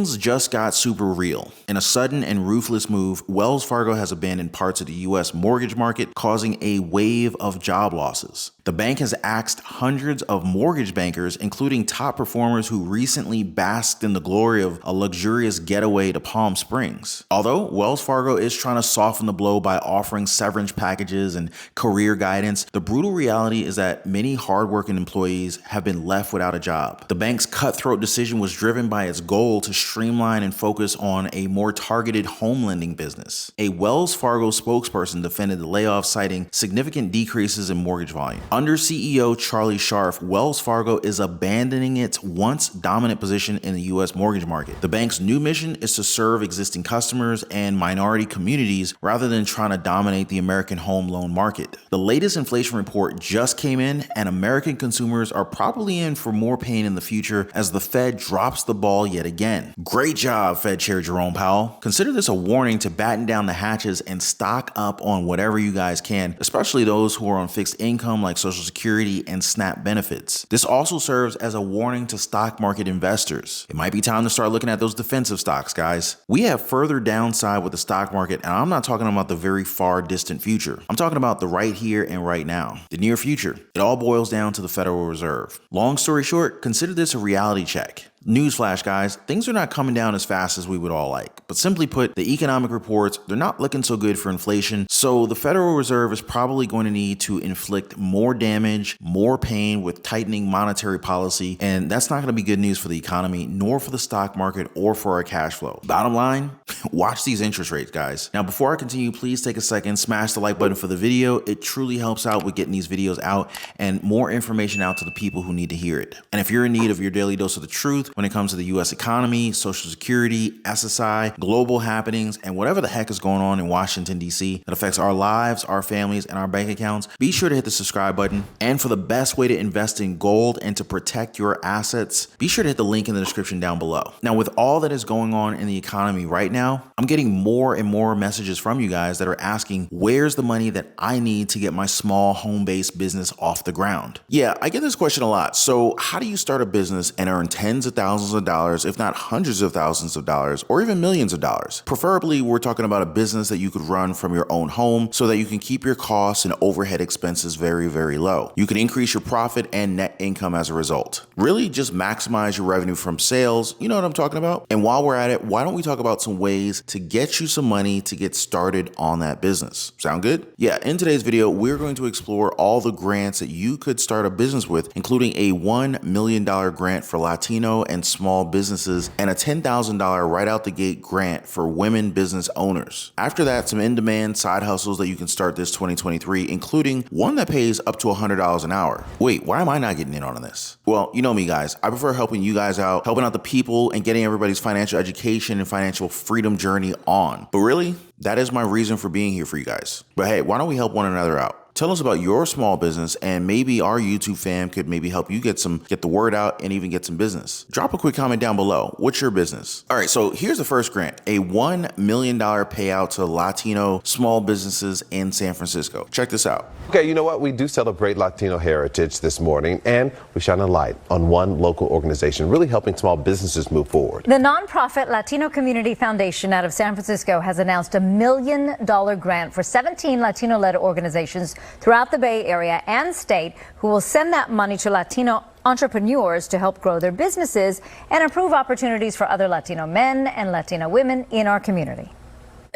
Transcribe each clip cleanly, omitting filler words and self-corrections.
things just got super real. In a sudden and ruthless move, Wells Fargo has abandoned parts of the U.S. mortgage market, causing a wave of job losses. The bank has axed hundreds of mortgage bankers, including top performers who recently basked in the glory of a luxurious getaway to Palm Springs. Although Wells Fargo is trying to soften the blow by offering severance packages and career guidance, the brutal reality is that many hardworking employees have been left without a job. The bank's cutthroat decision was driven by its goal to streamline and focus on a more targeted home lending business. A Wells Fargo spokesperson defended the layoffs, citing significant decreases in mortgage volume. Under CEO Charlie Scharf, Wells Fargo is abandoning its once dominant position in the U.S. mortgage market. The bank's new mission is to serve existing customers and minority communities rather than trying to dominate the American home loan market. The latest inflation report just came in, and American consumers are probably in for more pain in the future as the Fed drops the ball yet again. Great job, Fed Chair Jerome Powell. Consider this a warning to batten down the hatches and stock up on whatever you guys can, especially those who are on fixed income like Social Security and SNAP benefits. This also serves as a warning to stock market investors. It might be time to start looking at those defensive stocks, guys. We have further downside with the stock market, and I'm not talking about the very far distant future. I'm talking about the right here and right now, the near future. It all boils down to the Federal Reserve. Long story short, consider this a reality check. Newsflash, guys, things are not coming down as fast as we would all like. But simply put, the economic reports, they're not looking so good for inflation. So the Federal Reserve is probably going to need to inflict more damage, more pain with tightening monetary policy. And that's not going to be good news for the economy, nor for the stock market or for our cash flow. Bottom line, watch these interest rates, guys. Now, before I continue, please take a second, smash the like button for the video. It truly helps out with getting these videos out and more information out to the people who need to hear it. And if you're in need of your daily dose of the truth, when it comes to the U.S. economy, Social Security, SSI, global happenings, and whatever the heck is going on in Washington, D.C. that affects our lives, our families, and our bank accounts, be sure to hit the subscribe button. And for the best way to invest in gold and to protect your assets, be sure to hit the link in the description down below. Now, with all that is going on in the economy right now, I'm getting more and more messages from you guys that are asking, where's the money that I need to get my small home-based business off the ground? Yeah, I get this question a lot. So how do you start a business and earn tens of thousands of dollars, if not hundreds of thousands of dollars, or even millions of dollars? Preferably, we're talking about a business that you could run from your own home so that you can keep your costs and overhead expenses very, very low. You can increase your profit and net income as a result. Really just maximize your revenue from sales. You know what I'm talking about? And while we're at it, why don't we talk about some ways to get you some money to get started on that business? Sound good? Yeah, in today's video, we're going to explore all the grants that you could start a business with, including a $1 million grant for Latino and small businesses and a $10,000 right out the gate grant for women business owners. After that, some in-demand side hustles that you can start this 2023, including one that pays up to $100 an hour. Wait, why am I not getting in on this? Well, you know me, guys. I prefer helping you guys out, helping out the people, and getting everybody's financial education and financial freedom journey on. But really, that is my reason for being here for you guys. But hey, why don't we help one another out? Tell us about your small business, and maybe our YouTube fam could maybe help you get the word out and even get some business. Drop a quick comment down below. What's your business? All right, so here's the first grant, a $1 million payout to Latino small businesses in San Francisco. Check this out. Okay, you know what? We do celebrate Latino heritage this morning, and we shine a light on one local organization really helping small businesses move forward. The nonprofit Latino Community Foundation out of San Francisco has announced a $1 million grant for 17 Latino-led organizations throughout the Bay Area and state who will send that money to Latino entrepreneurs to help grow their businesses and improve opportunities for other Latino men and Latino women in our community.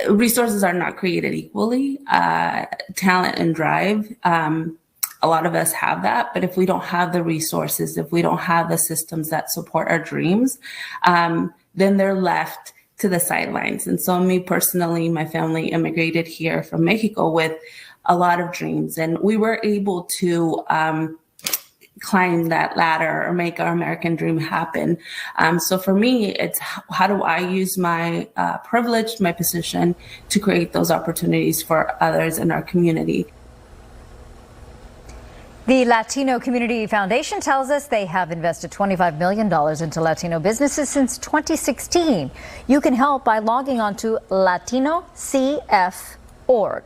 Resources are not created equally. Talent and drive, a lot of us have that, but if we don't have the resources, if we don't have the systems that support our dreams, then they're left to the sidelines. And so me personally, my family immigrated here from Mexico with a lot of dreams, and we were able to climb that ladder or make our American dream happen. So for me, it's how do I use my privilege, my position to create those opportunities for others in our community. The Latino Community Foundation tells us they have invested $25 million into Latino businesses since 2016. You can help by logging on to latinocf.org.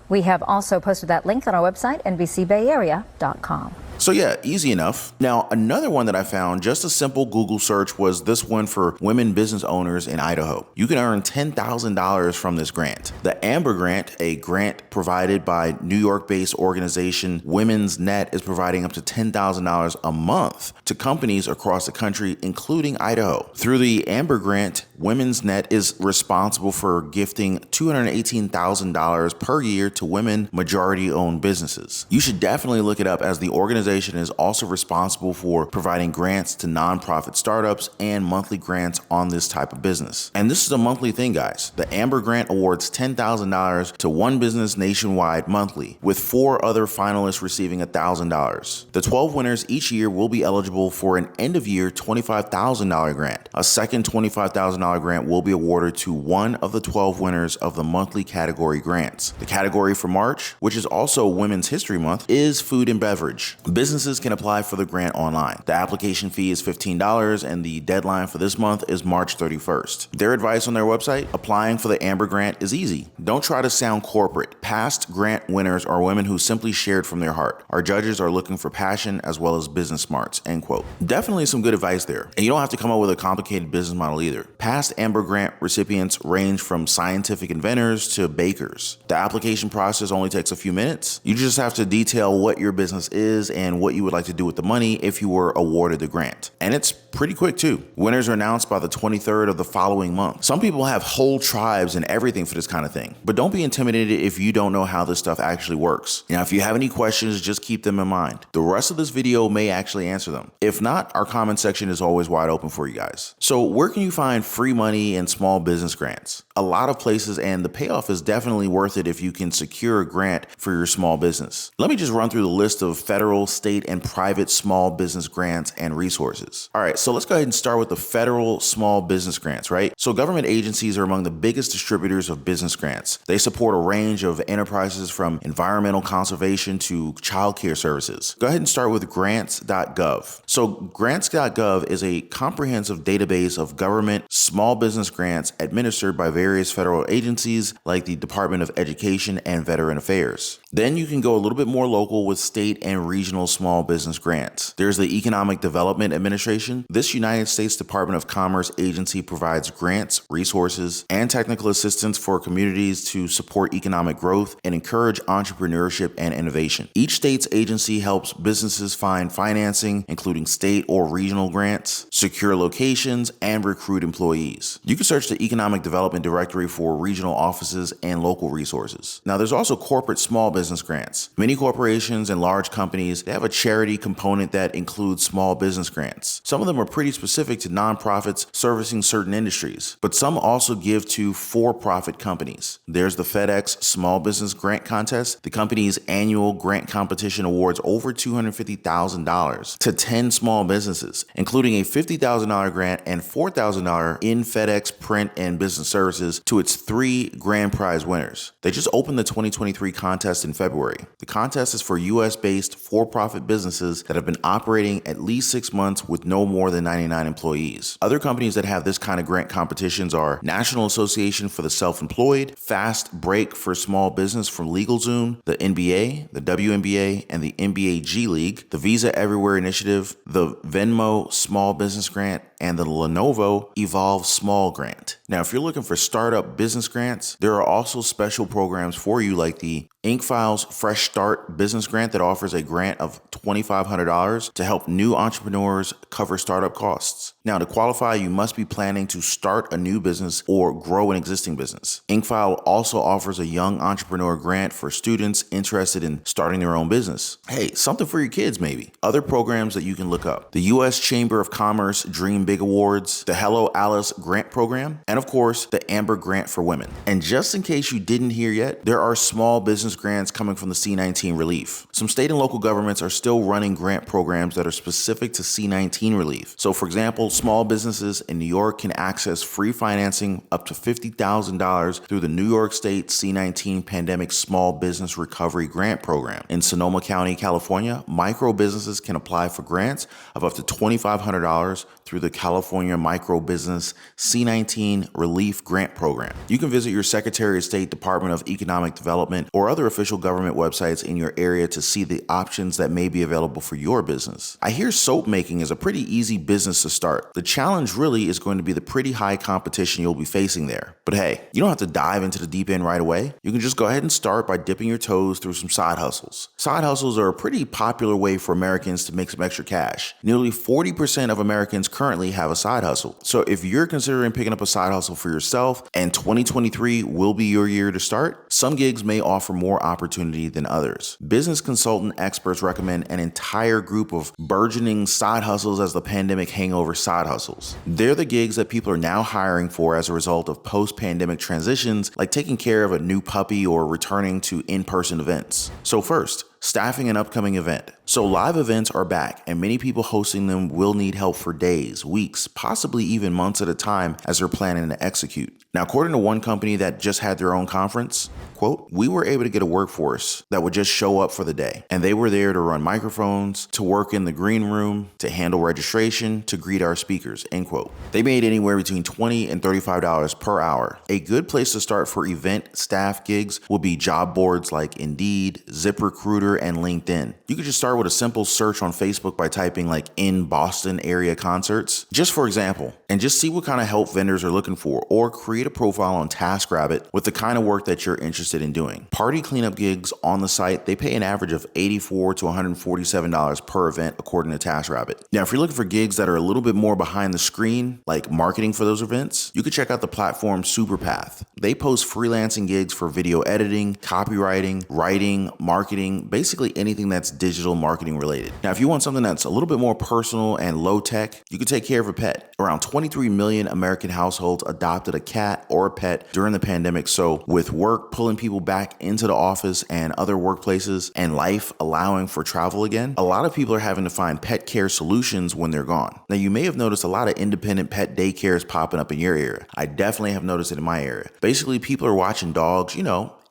We have also posted that link on our website, NBCBayArea.com. So yeah, easy enough. Now, another one that I found, just a simple Google search, was this one for women business owners in Idaho. You can earn $10,000 from this grant. The Amber Grant, a grant provided by New York-based organization Women's Net, is providing up to $10,000 a month to companies across the country, including Idaho. Through the Amber Grant, Women's Net is responsible for gifting $218,000 per year to women majority-owned businesses. You should definitely look it up, as the organization is also responsible for providing grants to nonprofit startups and monthly grants on this type of business. And this is a monthly thing, guys. The Amber Grant awards $10,000 to one business nationwide monthly, with 4 other finalists receiving $1,000. The 12 winners each year will be eligible for an end-of-year $25,000 grant. A second $25,000 grant will be awarded to one of the 12 winners of the monthly category grants. The category for March, which is also Women's History Month, is food and beverage. Businesses can apply for the grant online. The application fee is $15, and the deadline for this month is March 31st. Their advice on their website: applying for the Amber Grant is easy. Don't try to sound corporate. Past grant winners are women who simply shared from their heart. Our judges are looking for passion as well as business smarts, end quote. Definitely some good advice there. And you don't have to come up with a complicated business model either. Past Amber Grant recipients range from scientific inventors to bakers. The application process only takes a few minutes. You just have to detail what your business is and what you would like to do with the money if you were awarded the grant. And it's pretty quick too. Winners are announced by the 23rd of the following month. Some people have whole tribes and everything for this kind of thing, but don't be intimidated if you don't know how this stuff actually works. Now, if you have any questions, just keep them in mind. The rest of this video may actually answer them. If not, our comment section is always wide open for you guys. So where can you find free money and small business grants? A lot of places, and the payoff is definitely worth it if you can secure a grant for your small business. Let me just run through the list of federal, state, and private small business grants and resources. All right, so let's go ahead and start with the federal small business grants, right? So government agencies are among the biggest distributors of business grants. They support a range of enterprises from environmental conservation to childcare services. Go ahead and start with grants.gov. So grants.gov is a comprehensive database of government small business grants administered by various federal agencies like the Department of Education and Veteran Affairs. Then you can go a little bit more local with state and regional small business grants. There's the Economic Development Administration. This United States Department of Commerce agency provides grants, resources, and technical assistance for communities to support economic growth and encourage entrepreneurship and innovation. Each state's agency helps businesses find financing, including state or regional grants, secure locations, and recruit employees. You can search the Economic Development Directory for regional offices and local resources. Now, there's also corporate small business grants. Many corporations and large companies, they have a charity component that includes small business grants. Some of them are pretty specific to nonprofits servicing certain industries, but some also give to for-profit companies. There's the FedEx Small Business Grant Contest. The company's annual grant competition awards over $250,000 to 10 small businesses, including a $50,000 grant and $4,000 in FedEx print and business services to its 3 grand prize winners. They just opened the 2023 contest in February. The contest is for U.S.-based for-profit businesses that have been operating at least 6 months with no more than 99 employees. Other companies that have this kind of grant competitions are National Association for the Self-Employed, Fast Break for Small Business from LegalZoom, the NBA, the WNBA, and the NBA G League, the Visa Everywhere Initiative, the Venmo Small Business Grant, and the Lenovo Evolve Small Grant. Now, if you're looking for startup business grants, there are also special programs for you like the InkFile's Fresh Start Business Grant that offers a grant of $2,500 to help new entrepreneurs cover startup costs. Now, to qualify, you must be planning to start a new business or grow an existing business. InkFile also offers a young entrepreneur grant for students interested in starting their own business. Hey, something for your kids maybe. Other programs that you can look up: the U.S. Chamber of Commerce Dream Big Awards, the Hello Alice Grant Program, and of course, the Amber Grant for Women. And just in case you didn't hear yet, there are small business grants coming from the C-19 relief. Some state and local governments are still running grant programs that are specific to C-19 relief. So for example, small businesses in New York can access free financing up to $50,000 through the New York State C-19 Pandemic Small Business Recovery Grant Program. In Sonoma County, California, micro businesses can apply for grants of up to $2,500 through the California Micro Business C-19 Relief Grant Program. You can visit your Secretary of State, Department of Economic Development, or other official government websites in your area to see the options that may be available for your business. I hear soap making is a pretty easy business to start. The challenge really is going to be the pretty high competition you'll be facing there. But hey, you don't have to dive into the deep end right away. You can just go ahead and start by dipping your toes through some side hustles. Side hustles are a pretty popular way for Americans to make some extra cash. Nearly 40% of Americans currently have a side hustle. So if you're considering picking up a side hustle for yourself and 2023 will be your year to start, some gigs may offer more opportunity than others. Business consultant experts recommend an entire group of burgeoning side hustles as the pandemic hangover side hustles. They're the gigs that people are now hiring for as a result of post-pandemic transitions, like taking care of a new puppy or returning to in-person events. So first, staffing an upcoming event. So live events are back, and many people hosting them will need help for days, weeks, possibly even months at a time as they're planning to execute. Now, according to one company that just had their own conference, quote, "We were able to get a workforce that would just show up for the day, and they were there to run microphones, to work in the green room, to handle registration, to greet our speakers," end quote. They made anywhere between $20 and $35 per hour. A good place to start for event staff gigs will be job boards like Indeed, ZipRecruiter, and LinkedIn. You could just start with a simple search on Facebook by typing like "in Boston area concerts," just for example, and just see what kind of help vendors are looking for, or create a profile on TaskRabbit with the kind of work that you're interested in doing. Party cleanup gigs on the site, they pay an average of $84 to $147 per event according to TaskRabbit. Now, if you're looking for gigs that are a little bit more behind the screen, like marketing for those events, you could check out the platform Superpath. They post freelancing gigs for video editing, copywriting, writing, marketing, basically anything that's digital marketing related. Now, if you want something that's a little bit more personal and low tech, you could take care of a pet. Around 23 million American households adopted a cat or a pet during the pandemic. So with work pulling people back into the office and other workplaces and life allowing for travel again, a lot of people are having to find pet care solutions when they're gone. Now, you may have noticed a lot of independent pet daycares popping up in your area. I definitely have noticed it in my area. Basically, people are watching dogs,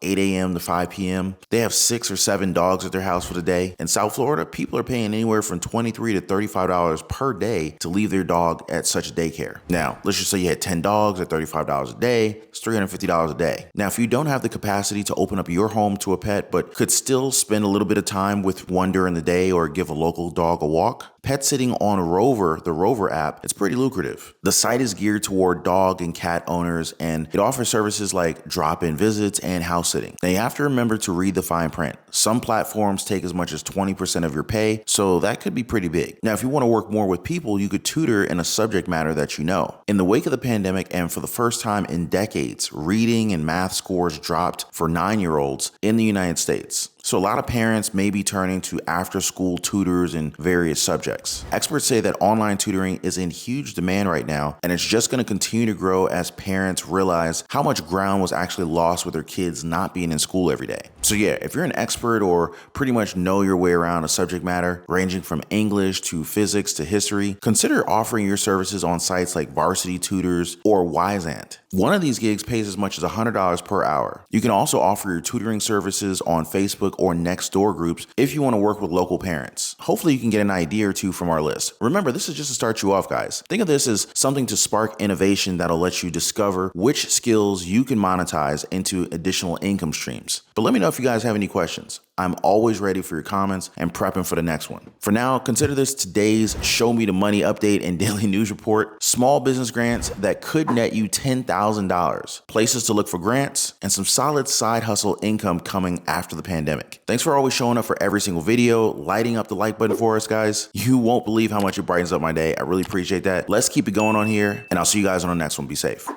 8 a.m. to 5 p.m. They have 6 or 7 dogs at their house for the day. In South Florida, people are paying anywhere from $23 to $35 per day to leave their dog at such a daycare. Now, let's just say you had 10 dogs at $35 a day. It's $350 a day. Now, if you don't have the capacity to open up your home to a pet, but could still spend a little bit of time with one during the day or give a local dog a walk, pet sitting on Rover, the Rover app, it's pretty lucrative. The site is geared toward dog and cat owners, and it offers services like drop-in visits and house sitting. Now, you have to remember to read the fine print. Some platforms take as much as 20% of your pay, so that could be pretty big. Now, if you want to work more with people, you could tutor in a subject matter that you know. In the wake of the pandemic, and for the first time in decades, reading and math scores dropped for 9-year-olds in the United States. So a lot of parents may be turning to after-school tutors in various subjects. Experts say that online tutoring is in huge demand right now, and it's just going to continue to grow as parents realize how much ground was actually lost with their kids not being in school every day. So yeah, if you're an expert or pretty much know your way around a subject matter, ranging from English to physics to history, consider offering your services on sites like Varsity Tutors or Wyzant. One of these gigs pays as much as $100 per hour. You can also offer your tutoring services on Facebook or Nextdoor groups if you want to work with local parents. Hopefully you can get an idea or two from our list. Remember, this is just to start you off, guys. Think of this as something to spark innovation that'll let you discover which skills you can monetize into additional income streams. But let me know if you guys have any questions. I'm always ready for your comments and prepping for the next one. For now, consider this today's Show Me the Money update and daily news report. Small business grants that could net you $10,000. Places to look for grants and some solid side hustle income coming after the pandemic. Thanks for always showing up for every single video, lighting up the like button for us, guys. You won't believe how much it brightens up my day. I really appreciate that. Let's keep it going on here, and I'll see you guys on the next one. Be safe.